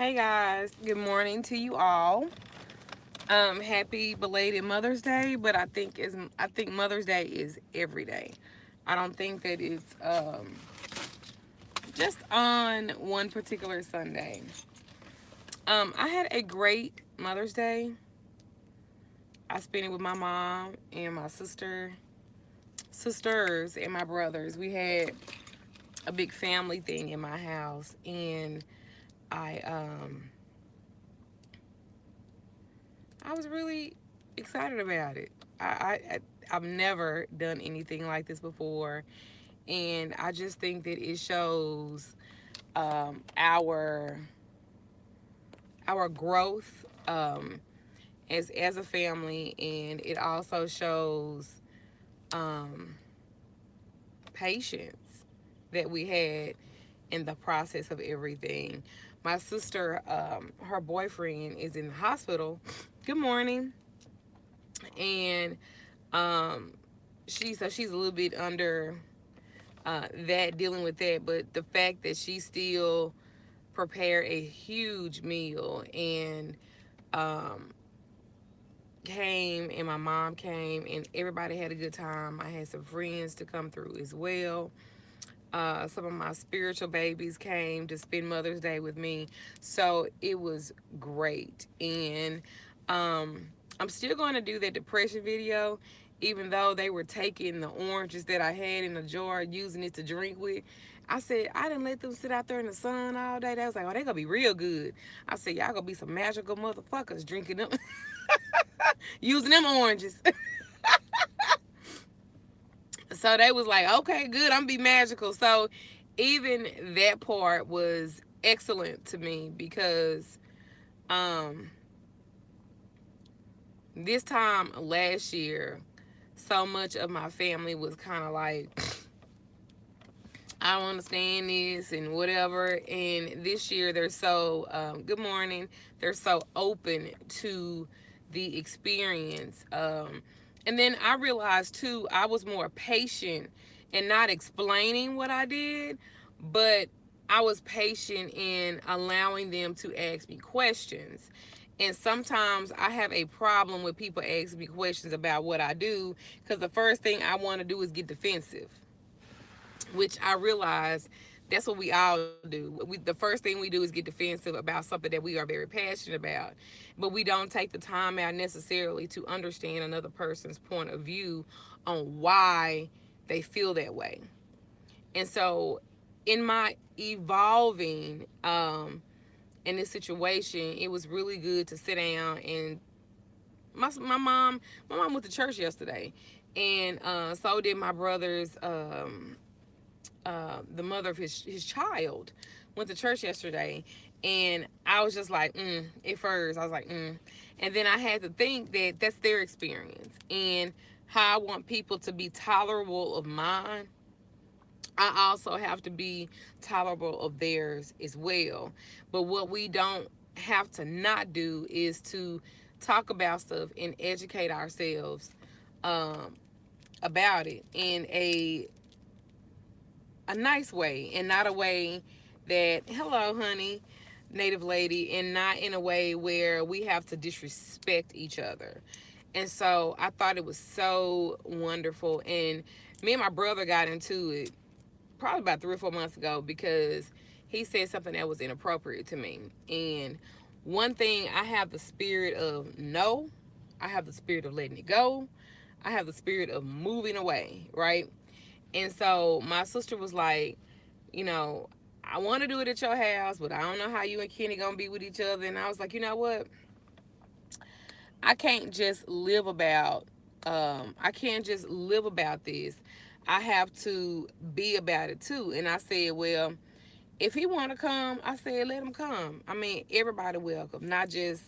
Hey guys, good morning to you all. Happy belated Mother's Day, but I think Mother's Day is every day. I don't think that it's just on one particular Sunday. I had a great Mother's Day. I spent it with my mom and my sisters and my brothers. We had a big family thing in my house, and I um I was really excited about it. I've never done anything like this before, and I just think that it shows our growth as a family, and it also shows um, patience that we had in the process of everything. My sister, her boyfriend is in the hospital. Good morning, and um, she's a little bit under that dealing with that, but the fact that she still prepared a huge meal and um, came and my mom came and everybody had a good time. I had some friends to come through as well. Some of my spiritual babies came to spend Mother's Day with me, so it was great. And um, I'm still going to do that depression video, even though they were taking the oranges that I had in the jar, using it to drink with. I said I didn't let them sit out there in the sun all day. They was like, "Oh, they gonna be real good." I said, "Y'all gonna be some magical motherfuckers drinking them, using them oranges." So they was like, okay, good, I'm be magical. So even that part was excellent to me because um this time last year, so much of my family was kind of like, I don't understand this and whatever. And this year they're so good morning, they're so open to the experience. And then I realized too, I was more patient and not explaining what I did, but I was patient in allowing them to ask me questions. And sometimes I have a problem with people asking me questions about what I do because the first thing I want to do is get defensive, which I realize that's what we all do. The first thing we do is get defensive about something that we are very passionate about, but we don't take the time out necessarily to understand another person's point of view on why they feel that way. And so, in my evolving in this situation, it was really good to sit down and my mom went to church yesterday, and so did my brother's the mother of his child went to church yesterday, and I was just like, at first I was like, and then I had to think that that's their experience and how I want people to be tolerable of mine. I also have to be tolerable of theirs as well. But what we don't have to not do is to talk about stuff and educate ourselves um, about it in a nice way, and not a way that, hello honey, native lady, and not in a way where we have to disrespect each other. And so I thought it was so wonderful, and me and my brother got into it probably about 3 or 4 months ago because he said something that was inappropriate to me. And one thing, I have the spirit of no, I have the spirit of letting it go, I have the spirit of moving away, right? And so my sister was like, you know, I want to do it at your house, but I don't know how you and Kenny gonna be with each other. And I was like, you know what? I can't just live about. I can't just live about this. I have to be about it too. And I said, well, if he want to come, I said, let him come. I mean, everybody welcome, not just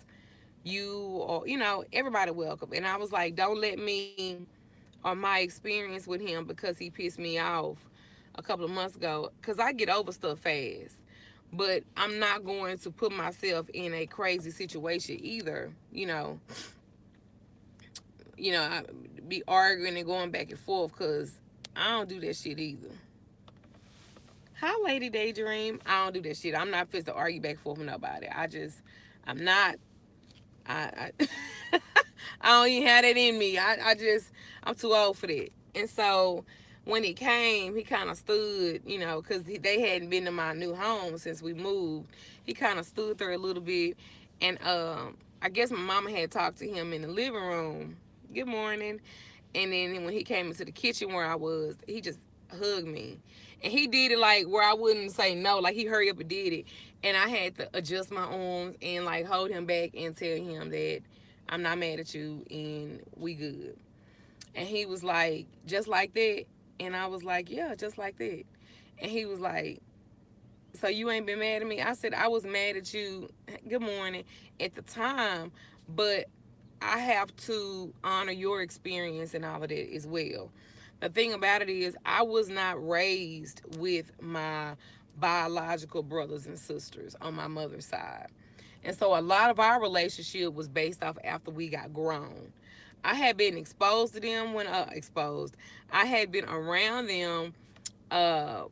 you or everybody welcome. And I was like, don't let me or my experience with him because he pissed me off a couple of months ago, because I get over stuff fast. But I'm not going to put myself in a crazy situation either. I be arguing and going back and forth because I don't do that shit either. Hi, Lady Daydream. I don't do that shit. I'm not fit to argue back and forth with nobody. I'm not. I I don't even have that in me. I'm too old for that. And so when he came, he kind of stood, because they hadn't been to my new home since we moved. He kind of stood there a little bit, and I guess my mama had talked to him in the living room. Good morning. And then when he came into the kitchen where I was, he just hugged me. And he did it like where I wouldn't say no, like he hurried up and did it. And I had to adjust my arms and like hold him back and tell him that I'm not mad at you and we good. And he was like, just like that. And I was like, yeah, just like that. And he was like, so you ain't been mad at me? I said, I was mad at you, good morning, at the time, but I have to honor your experience and all of that as well. The thing about it is, I was not raised with my biological brothers and sisters on my mother's side. And so a lot of our relationship was based off after we got grown. I had been exposed to them when exposed. I had been around them uh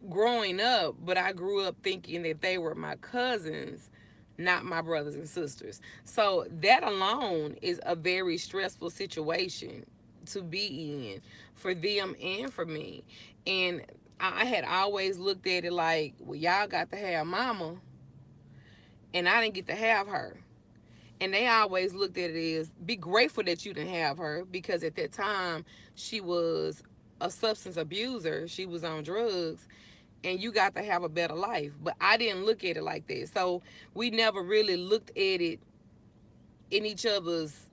growing up, but I grew up thinking that they were my cousins, not my brothers and sisters. So that alone is a very stressful situation to be in for them and for me. And I had always looked at it like, well, y'all got to have mama, and I didn't get to have her. And they always looked at it as be grateful that you didn't have her because at that time she was a substance abuser. She was on drugs and you got to have a better life. But I didn't look at it like that. So we never really looked at it in each other's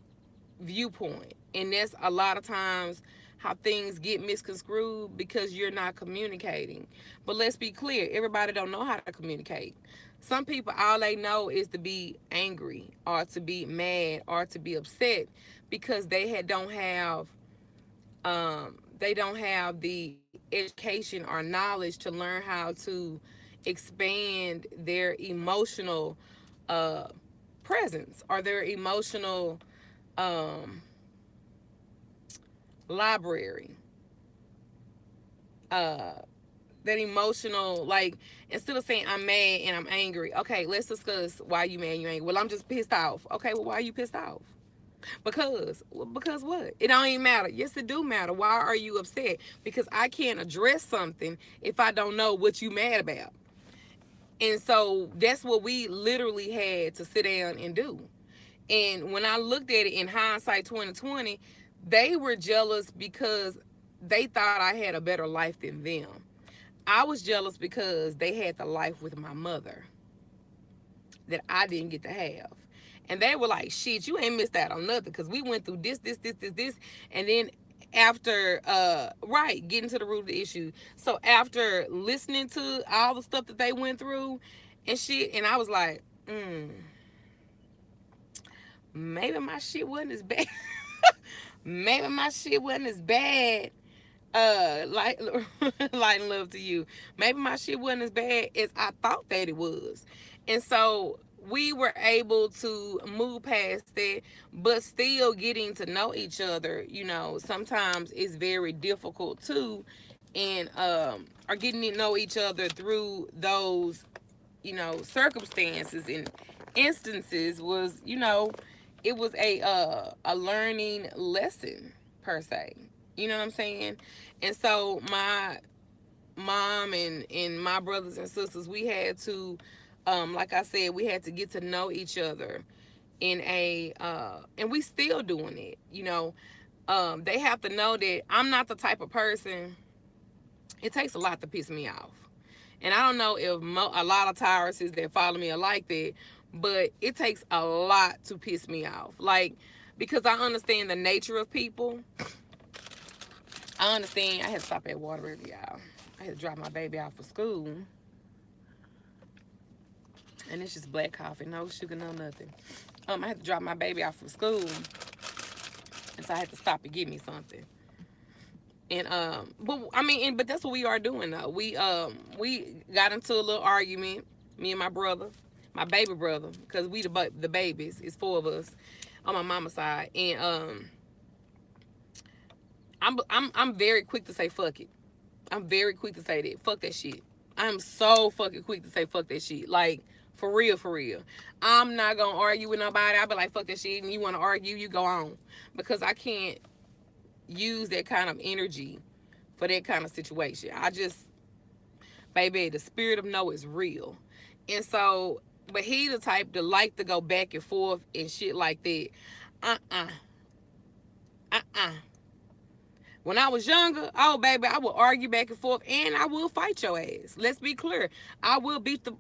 viewpoint. And that's a lot of times how things get misconstrued because you're not communicating. But let's be clear, everybody don't know how to communicate. Some people all they know is to be angry or to be mad or to be upset because they don't have the education or knowledge to learn how to expand their emotional uh, presence or their emotional um, library. Uh, that emotional, like, instead of saying I'm mad and I'm angry, okay, let's discuss why you mad and you angry. Well, I'm just pissed off. Okay, well, why are you pissed off? Because what? It don't even matter. Yes, it do matter. Why are you upset? Because I can't address something if I don't know what you mad about. And so that's what we literally had to sit down and do. And when I looked at it in hindsight 2020, they were jealous because they thought I had a better life than them. I was jealous because they had the life with my mother that I didn't get to have. And they were like, shit, you ain't missed out on nothing because we went through this. And then after, right, getting to the root of the issue. So after listening to all the stuff that they went through and shit, and I was like, maybe my shit wasn't as bad. Maybe my shit wasn't as bad like light and love to you. Maybe my shit wasn't as bad as I thought that it was. And so we were able to move past that, but still getting to know each other, sometimes is very difficult too. And are getting to know each other through those, circumstances and instances was, it was a learning lesson per se. You know what I'm saying? And so my mom and my brothers and sisters, we had to, like I said, we had to get to know each other in and we still doing it. They have to know that I'm not the type of person. It takes a lot to piss me off. And I don't know if a lot of Tyruses that follow me are like that, but it takes a lot to piss me off. Like, because I understand the nature of people. I understand. I had to stop at Whataburger, y'all. I had to drop my baby off for school. And it's just black coffee, no sugar, no nothing. I had to drop my baby off from school. And so I had to stop and get me something. And but that's what we are doing though. We got into a little argument, me and my brother, my baby brother, because we the babies. It's four of us on my mama's side. And I'm very quick to say fuck it. I'm very quick to say that. Fuck that shit. I'm so fucking quick to say fuck that shit. Like, for real, for real. I'm not gonna argue with nobody. I'll be like, fuck that shit. And you wanna argue, you go on. Because I can't use that kind of energy for that kind of situation. I just, baby, the spirit of no is real. And so, but he the type to like to go back and forth and shit like that. Uh-uh. Uh-uh. When I was younger, oh baby, I would argue back and forth and I will fight your ass. Let's be clear. I will beat the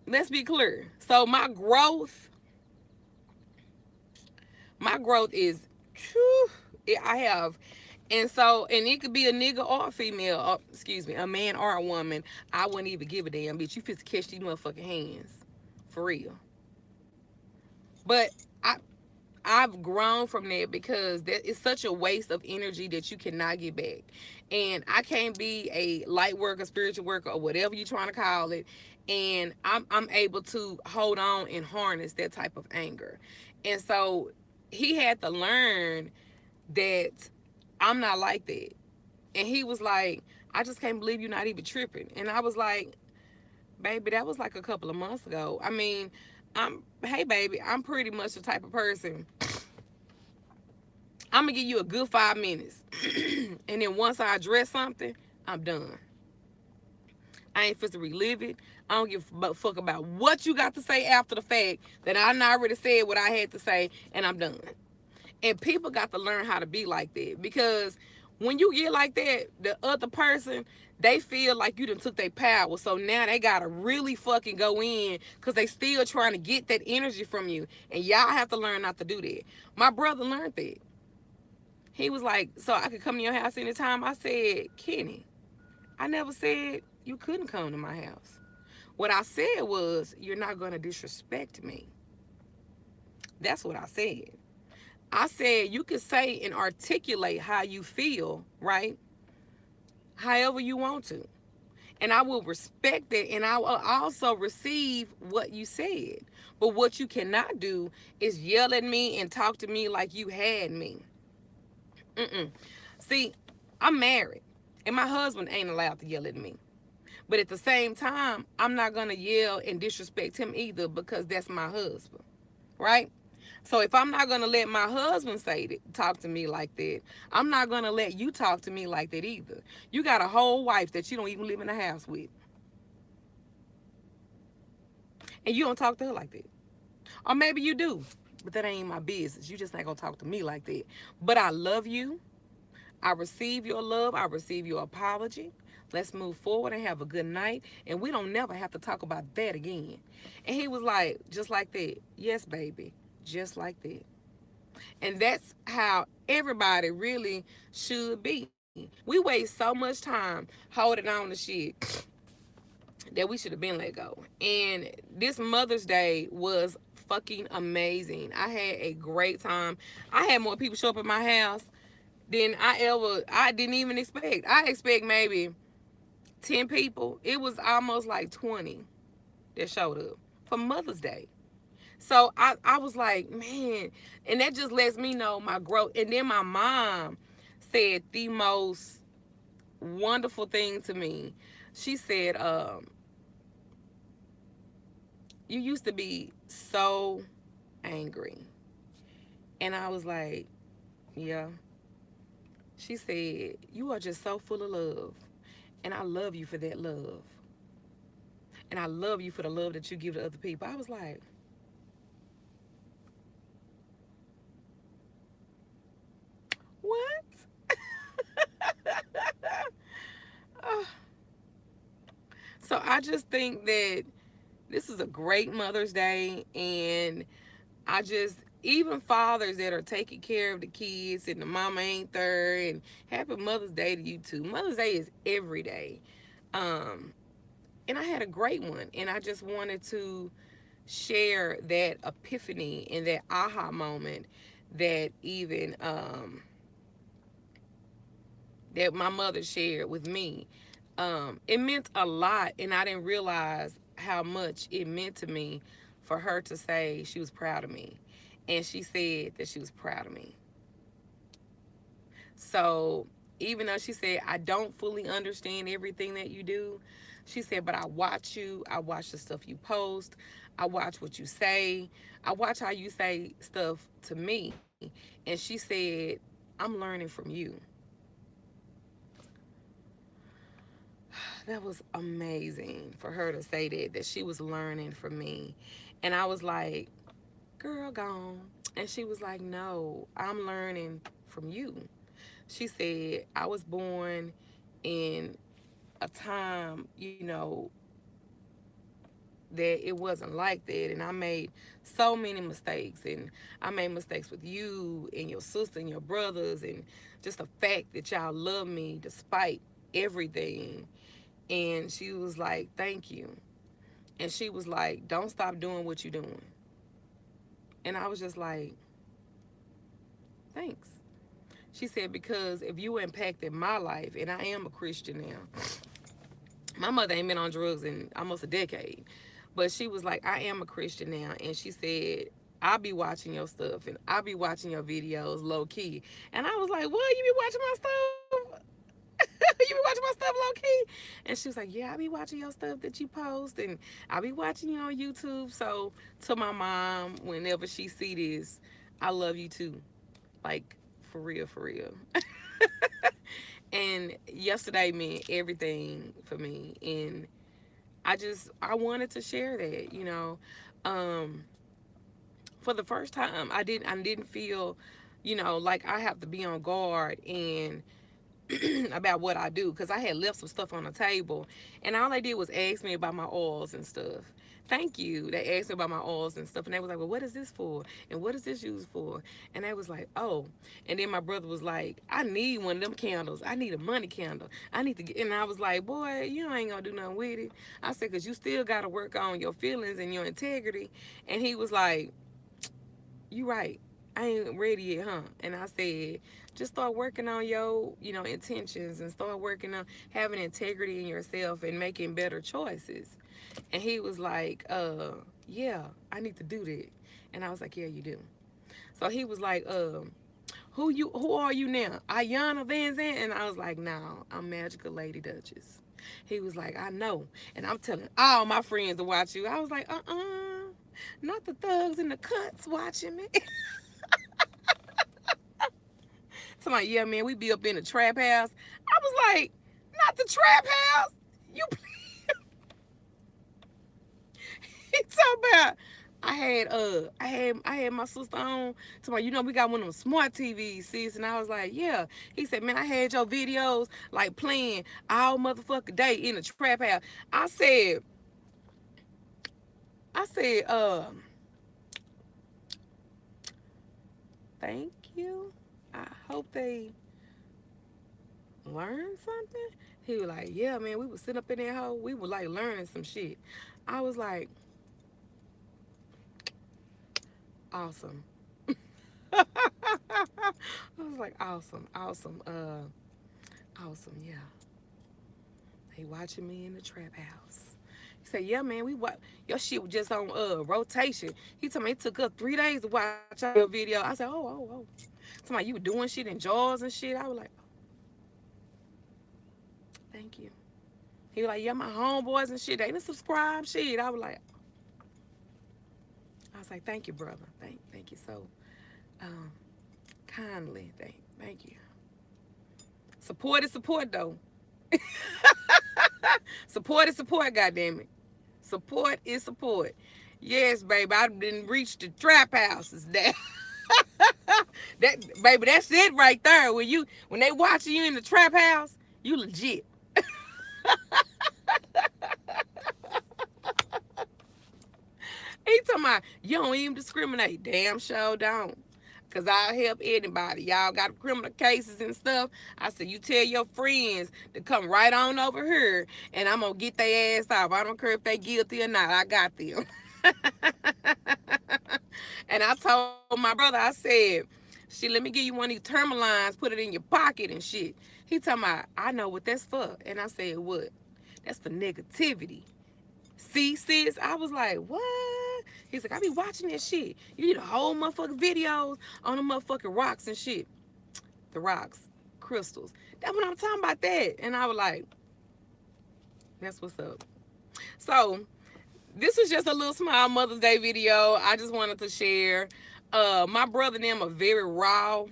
let's be clear. So my growth is whew, I have, and so, and it could be a nigga or a female, or, excuse me, a man or a woman. I wouldn't even give a damn, bitch. You fit to catch these motherfucking hands. For real. But I I've grown from that because that is such a waste of energy that you cannot get back. And I can't be a light worker, spiritual worker, or whatever you're trying to call it. And I'm able to hold on and harness that type of anger. And so he had to learn that I'm not like that. And he was like, I just can't believe you're not even tripping. And I was like, baby, that was like a couple of months ago. I mean, hey baby, I'm pretty much the type of person, I'm gonna give you a good 5 minutes. And then once I address something, I'm done. I ain't fit to relive it. I don't give a fuck about what you got to say after the fact that I already said what I had to say and I'm done. And people got to learn how to be like that because when you get like that, the other person, they feel like you done took their power. So now they gotta really fucking go in because they still trying to get that energy from you. And y'all have to learn not to do that. My brother learned that. He was like, so I could come to your house anytime. I said, Kenny, I never said you couldn't come to my house. What I said was, you're not going to disrespect me. That's what I said. I said, you can say and articulate how you feel, right? However you want to. And I will respect it and I will also receive what you said. But what you cannot do is yell at me and talk to me like you had me. Mm-mm. See, I'm married, and my husband ain't allowed to yell at me. But at the same time, I'm not gonna yell and disrespect him either because that's my husband, right? So if I'm not gonna let my husband say that, talk to me like that, I'm not gonna let you talk to me like that either. You got a whole wife that you don't even live in the house with, and you don't talk to her like that. Or maybe you do, but that ain't my business. You just ain't gonna talk to me like that. But I love you. I receive your love. I receive your apology. Let's move forward and have a good night. And we don't never have to talk about that again. And he was like, just like that. Yes, baby. Just like that. And that's how everybody really should be. We waste so much time holding on to shit that we should have been let go. And this Mother's Day was fucking amazing. I had a great time. I had more people show up at my house than I didn't even expect. I expect maybe 10 people. It was almost like 20 that showed up for Mother's Day. So I was like, man, and that just lets me know my growth. And then my mom said the most wonderful thing to me. She said, you used to be so angry. And I was like, yeah. She said, you are just so full of love. And I love you for that love. And I love you for the love that you give to other people. I was like, what? Oh. So I just think that this is a great Mother's Day. And I just, even fathers that are taking care of the kids and the mama ain't there, and happy Mother's Day to you too. Mother's Day is every day. Um, and I had a great one. And I just wanted to share that epiphany and that aha moment that even that my mother shared with me. It meant a lot, and I didn't realize how much it meant to me for her to say she was proud of me, and she said that she was proud of me. So even though she said, I don't fully understand everything that you do, she said, but I watch you. I watch the stuff you post. I watch what you say. I watch how you say stuff to me. And she said, I'm learning from you. That was amazing for her to say that she was learning from me. And I was like, girl, gone. And she was like, no, I'm learning from you. She said, I was born in a time, that it wasn't like that. And I made so many mistakes. And I made mistakes with you and your sister and your brothers. And just the fact that y'all love me despite everything. And she was like, thank you. And she was like, don't stop doing what you're doing. And I was just like, thanks. She said, because if you impacted my life, and I am a Christian now, my mother ain't been on drugs in almost a decade. But she was like, I am a Christian now. And she said, I'll be watching your stuff and I'll be watching your videos low key. And I was like, what? You be watching my stuff? You be watching my stuff low key? And she was like, yeah, I be watching your stuff that you post and I be watching you on YouTube. So to my mom, whenever she see this, I love you too. Like, for real, for real. And yesterday meant everything for me. And I wanted to share that. Um, for the first time, I didn't feel, like I have to be on guard and about what I do because I had left some stuff on the table, and all they did was ask me about my oils and stuff. Thank you. They asked me about my oils and stuff, and they was like, "Well, what is this for? And what is this used for?" And they was like, "Oh." And then my brother was like, "I need one of them candles. I need a money candle. I need to get." And I was like, "Boy, you ain't gonna do nothing with it." I said, "Cause you still gotta work on your feelings and your integrity." And he was like, you right. I ain't ready yet, huh? And I said, just start working on your, intentions and start working on having integrity in yourself and making better choices. And he was like, yeah, I need to do that. And I was like, yeah, you do. So he was like, who are you now? Ayana Van Zandt? And I was like, no, I'm Magical Lady Duchess. He was like, I know. And I'm telling all my friends to watch you. I was like, not the thugs and the cuts watching me. Somebody, yeah, man, we be up in the trap house. I was like, not the trap house. You he talking about I had my sister on. Somebody, we got one of them smart TVs, sis. And I was like, yeah. He said, man, I had your videos like playing all motherfucking day in the trap house. I said, I said, thank you. I hope they learn something. He was like, yeah, man, we was sitting up in that hole. We were like learning some shit. I was like, awesome. I was like, awesome, awesome, awesome, yeah. He watching me in the trap house. He said, yeah, man, your shit was just on rotation. He told me it took us 3 days to watch out your video. I said, oh. Somebody, you were doing shit in jars and shit. I was like, thank you. He was like, yeah, my homeboys and shit, they didn't subscribe shit. I was like, thank you, brother. Thank you so um, kindly. Thank you. Support is support, though. Support is support, goddammit. Support is support. Yes, baby, I didn't reach the trap houses. That baby, that's it right there. When they watching you in the trap house, you legit. He talking about you don't even discriminate. Damn sure don't. Cause I'll help anybody. Y'all got criminal cases and stuff. I said, you tell your friends to come right on over here and I'm gonna get their ass off. I don't care if they guilty or not. I got them. And I told my brother, I said, shit, let me give you one of these termalines, put it in your pocket and shit. He talking about, I know what that's for. And I said, what? That's for negativity. See, sis, I was like, what? He's like, I be watching that shit. You need a whole motherfucking videos on the motherfucking rocks and shit. The rocks. crystals. That's what I'm talking about that. And I was like, that's what's up. So this was just a little small Mother's Day video. I just wanted to share. My brother and them are very raw.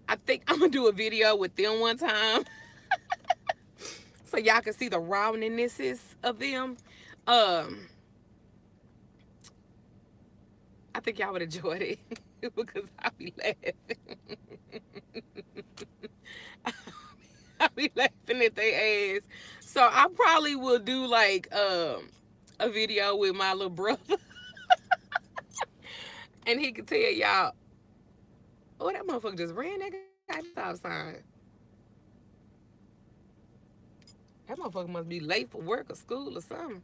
I think I'm gonna do a video with them one time so y'all can see the rawness of them. Um, I think y'all would enjoy it because I'll be laughing. I'll be laughing at their ass. So I probably will do like a video with my little brother and he could tell y'all, oh, that motherfucker just ran that goddamn stop sign. That motherfucker must be late for work or school or something.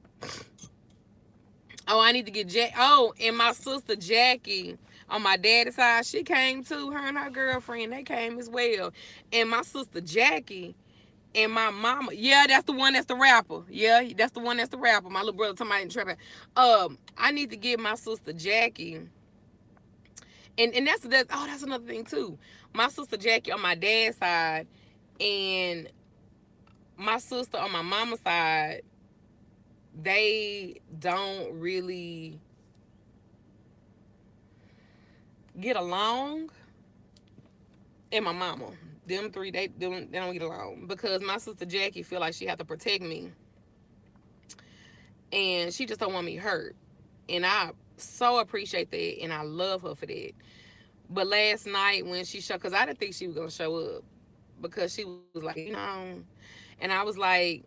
Oh, I need to get Jack. Oh, and my sister Jackie on my daddy's side, she came too. Her and her girlfriend, they came as well. And my sister Jackie and my mama, yeah, that's the one that's the rapper. Yeah, that's the one that's the rapper. My little brother talking about in trap. I need to get my sister Jackie, and that's oh, that's another thing too. My sister Jackie on my dad's side, and my sister on my mama's side, they don't really get along. And my mama, them three, they don't get along because my sister Jackie feel like she have to protect me, and she just don't want me hurt. And I so appreciate that, and I love her for that. But last night when she showed, cause I didn't think she was gonna show up because she was like, and I was like,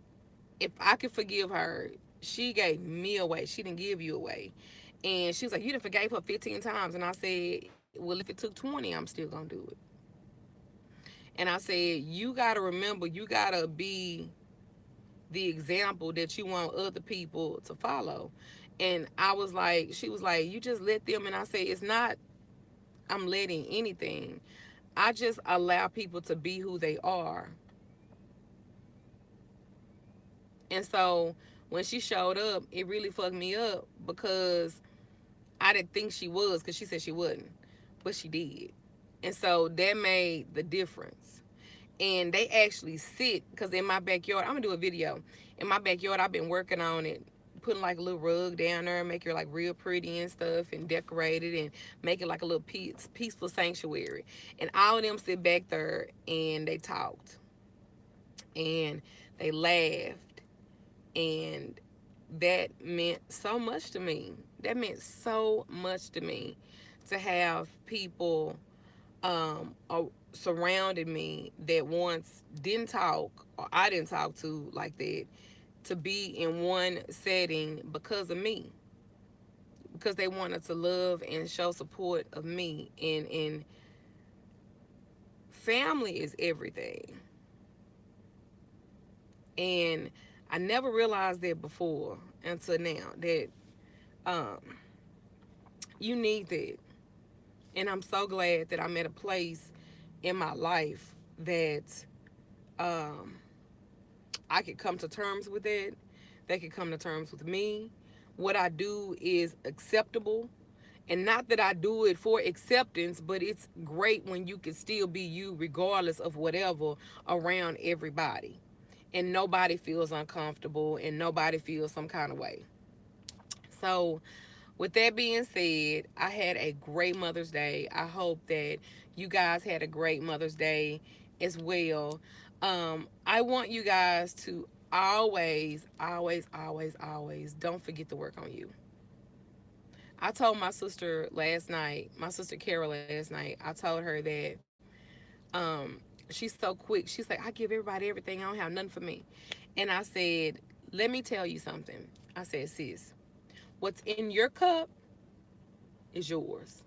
if I could forgive her, she gave me away. She didn't give you away. And she was like, you done forgave her 15 times. And I said, well, if it took 20, I'm still gonna do it. And I said, you gotta remember, you gotta be the example that you want other people to follow. And I was like, she was like, you just let them. And I said, it's not, I'm letting anything. I just allow people to be who they are. And so when she showed up, it really fucked me up because I didn't think she was, because she said she wouldn't, but she did. And so that made the difference. And they actually sit, because in my backyard, I'm gonna do a video. In my backyard, I've been working on it, putting like a little rug down there, make it like real pretty and stuff, and decorate it, and make it like a little peaceful sanctuary. And all of them sit back there and they talked and they laughed, and that meant so much to me. That meant so much to me to have people surrounded me that once didn't talk, or I didn't talk to like that, to be in one setting because of me, because they wanted to love and show support of me. And family is everything. And I never realized that before until now, that um, you need that. And I'm so glad that I'm at a place in my life that um, I could come to terms with it. They could come to terms with me. What I do is acceptable. And not that I do it for acceptance, but it's great when you can still be you regardless of whatever around everybody. And nobody feels uncomfortable and nobody feels some kind of way. So, with that being said, I had a great Mother's Day. I hope that you guys had a great Mother's Day as well. I want you guys to always, always, always, always don't forget to work on you. I told my sister last night, my sister Carol last night, I told her that she's so quick. She's like, I give everybody everything. I don't have nothing for me. And I said, let me tell you something. I said, sis, what's in your cup is yours.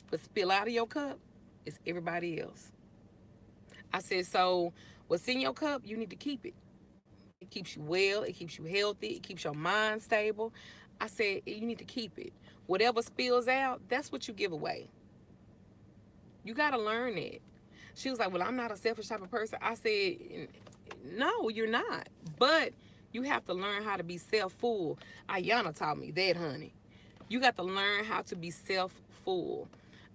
But spill out of your cup is everybody else. I said, so what's in your cup, you need to keep it. It keeps you well, it keeps you healthy, it keeps your mind stable. I said, you need to keep it. Whatever spills out, that's what you give away. You got to learn it. She was like, well, I'm not a selfish type of person. I said, no, you're not. But you have to learn how to be self-full. Ayana taught me that, honey. You got to learn how to be self-full.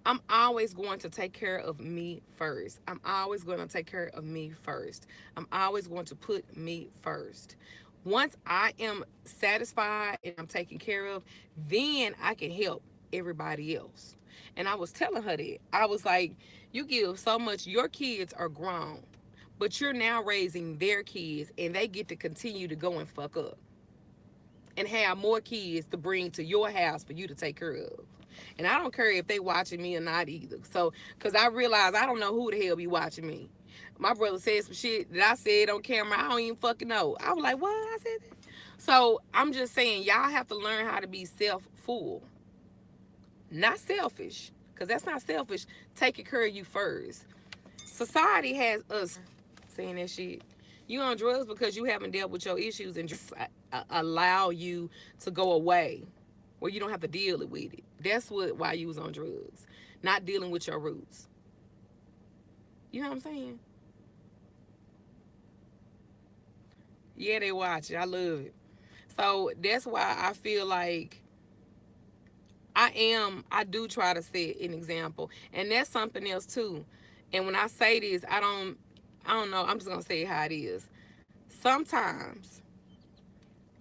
I'm always going to take care of me first. I'm always going to take care of me first. I'm always going to put me first. Once I am satisfied and I'm taken care of, then I can help everybody else. And I was telling her that. I was like, you give so much, your kids are grown, but you're now raising their kids and they get to continue to go and fuck up and have more kids to bring to your house for you to take care of. And I don't care if they watching me or not either. So, because I realize I don't know who the hell be watching me. My brother said some shit that I said on camera. I don't even fucking know. I was like, what? I said that. So, I'm just saying, y'all have to learn how to be self-full, not selfish. Because that's not selfish. Taking care of you first. Society has us saying that shit. You on drugs because you haven't dealt with your issues and just allow you to go away where you don't have to deal with it. That's what why you was on drugs, not dealing with your roots. You know what I'm saying? Yeah, they watch it. I love it. So that's why I feel like I do try to set an example, and that's something else too. And when I say this, I don't know. I'm just gonna say it how it is. Sometimes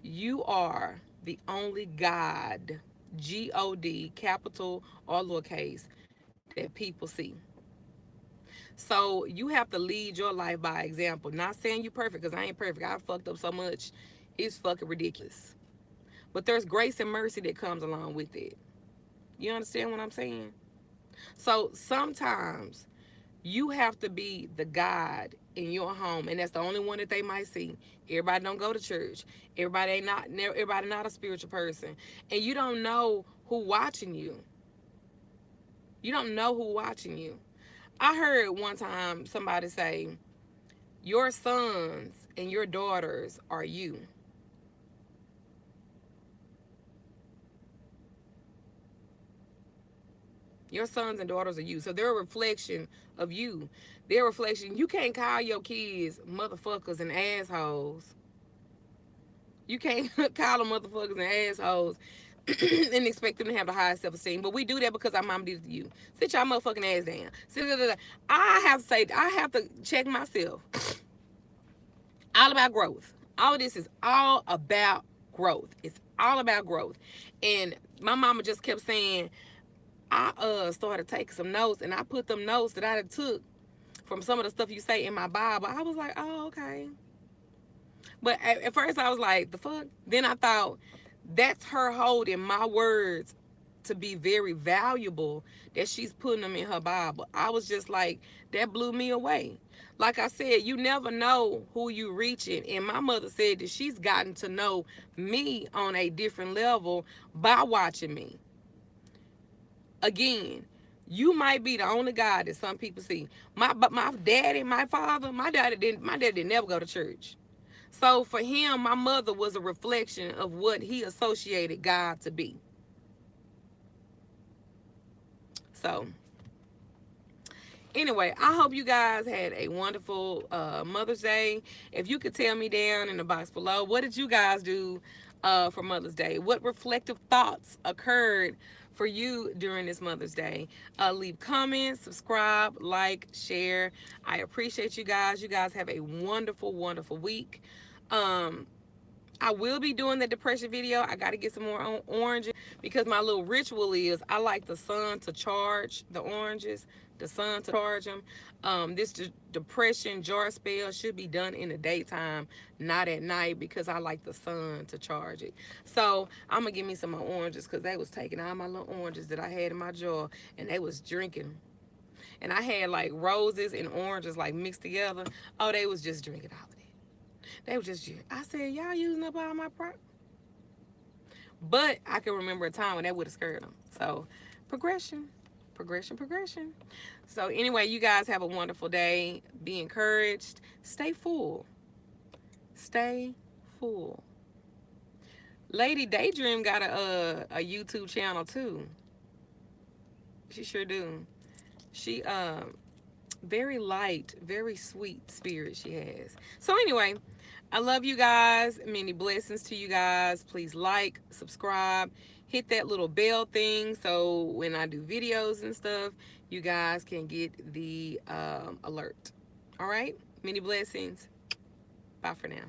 you are the only God, God, capital or lowercase, that people see. So you have to lead your life by example. Not saying you perfect, because I ain't perfect. I fucked up so much. It's fucking ridiculous. But there's grace and mercy that comes along with it. You understand what I'm saying? So sometimes you have to be the God in your home, and that's the only one that they might see. Everybody don't go to church. Everybody not a spiritual person, and you don't know who watching you. You don't know who watching you. I heard one time somebody say, "Your sons and your daughters are you." Your sons and daughters are you. So they're a reflection of you. They're a reflection. You can't call your kids motherfuckers and assholes. You can't call them motherfuckers and assholes and expect them to have the highest self-esteem. But we do that because our mom did it to you. Sit your motherfucking ass down. I have to say, I have to check myself. All about growth. All of this is all about growth. It's all about growth. And my mama just kept saying, I started taking some notes, and I put them notes that I took from some of the stuff you say in my Bible. I was like, oh, okay. But at first I was like, the fuck? Then I thought, that's her holding my words to be very valuable, that she's putting them in her Bible. I was just like, that blew me away. Like I said, you never know who you reaching. And my mother said that she's gotten to know me on a different level by watching me. Again, you might be the only God that some people see. But my daddy, my daddy didn't never go to church. So for him, my mother was a reflection of what he associated God to be. So anyway, I hope you guys had a wonderful Mother's Day. If you could tell me down in the box below, what did you guys do for Mother's Day? What reflective thoughts occurred for you during this Mother's Day? Leave comments, subscribe, like, share. I appreciate you guys. You guys have a wonderful, wonderful week. Um, I will be doing the depression video. I got to get some more oranges, because my little ritual is I like the sun to charge the oranges, the sun to charge them. This depression jar spell should be done in the daytime, not at night, because I like the sun to charge it. So I'm going to give me some more oranges, because they was taking all my little oranges that I had in my jar, and they was drinking. And I had like roses and oranges like mixed together. Oh, they was just drinking all of it. They were just, I said, y'all using up all my prop. But I can remember a time when that would have scared them. So progression, progression, progression. So anyway, you guys have a wonderful day. Be encouraged. Stay full. Stay full. Lady Daydream got a YouTube channel too. She sure do. She very light, very sweet spirit she has. So anyway, I love you guys. Many blessings to you guys. Please like, subscribe, hit that little bell thing so when I do videos and stuff, you guys can get the alert. All right? Many blessings. Bye for now.